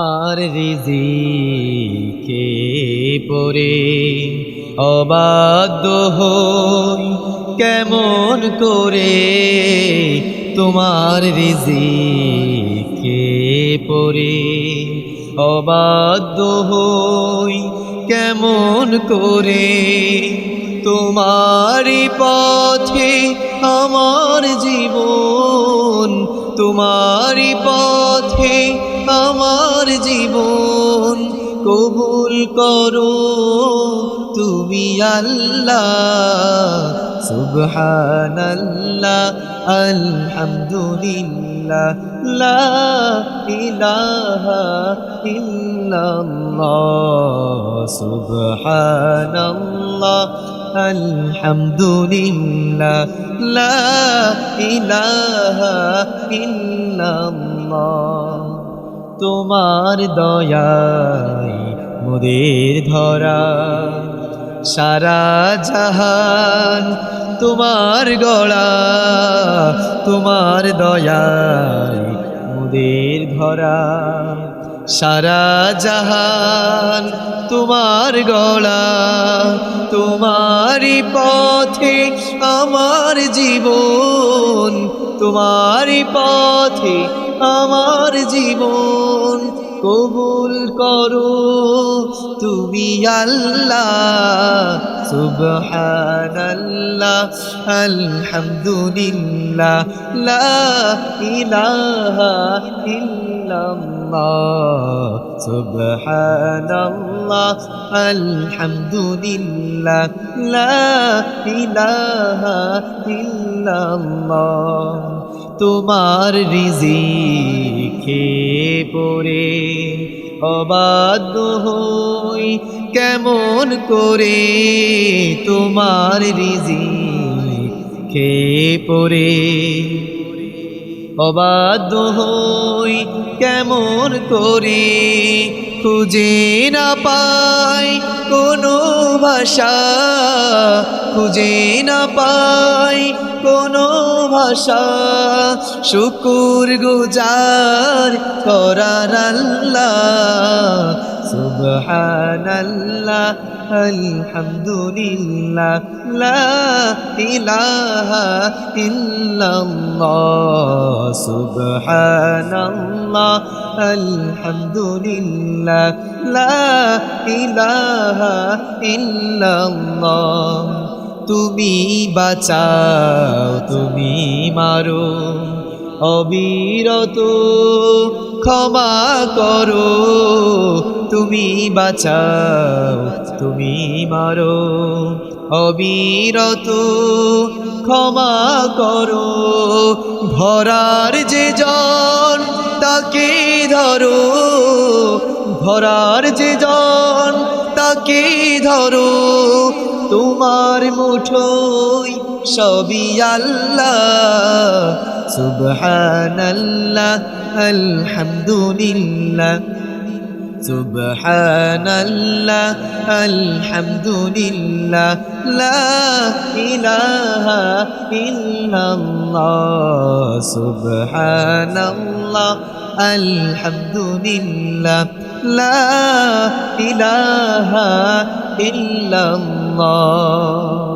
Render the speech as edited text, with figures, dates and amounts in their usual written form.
আর রিজিকে পড়ে অবাধ্য হই কেমন করে, তোমার রিজিকে পড়ে অবাধ্য হই কেমন করে, তোমারই পথে আমার জীবন, তোমারই পথে আমার জীবন, কবুল করো তুমি আল্লাহ। সুবহানাল্লাহ আলহামদুলিল্লাহ লা ইলাহা ইল্লাল্লাহ। সুবহানাল্লাহ আলহামদুলিল্লাহ লা ইলাহা ইল্লাল্লাহ। তোমার দয়ায় মোদের ধরা সারা জাহান তোমার গড়া, তোমার দয়ায় মোদের ধরা সারা জাহান তোমার গড়া, তোমারই পথে আমার জীবন, তোমারই পথে আমার জীবন, কবুল করো তুমি আল্লাহ। সুবহানাল্লাহ আলহামদুলিল্লাহ লা ইলাহা ইল্লাল্লাহ। সুবহানাল্লাহ আলহামদুলিল্লাহ লা ইলাহা ইল্লাল্লাহ। তোমার রিজিকে পড়ে অবাধ্য হই কেমন করে, তোমার রিজিকে পড়ে অবাধ্য হই কেমন করে, খুঁজে না পাই কোনো ভাষা, খুঁজে না পাই কোনো ভাষা, শুকুর গুজার করার আল্লাহ। সুবহানাল্লাহ আলহামদুলিল্লাহ লা ইলাহা ইল্লাল্লাহ। সুবহানাল্লাহ আলহামদুলিল্লাহ লা ইলাহা ইল্লাল্লাহ। তুমি বাঁচাও তুমি মারো অবিরত ক্ষমা করো, তুমি বাঁচাও তুমি মারো অবিরত ক্ষমা করো, ধরার যে জন তাকে ধরো, ধরার যে জন তাকে ধরো, তোমার মুঠোয় সবই আল্লাহ। সুবহানাল্লাহ আলহামদুলিল্লাহ, সুবহানাল্লাহ আলহামদুলিল্লাহ লা ইলাহা ইল্লাল্লাহ। সুবহানাল্লাহ আলহামদুলিল্লাহ লা ইলাহা ইল্লাল্লাহ।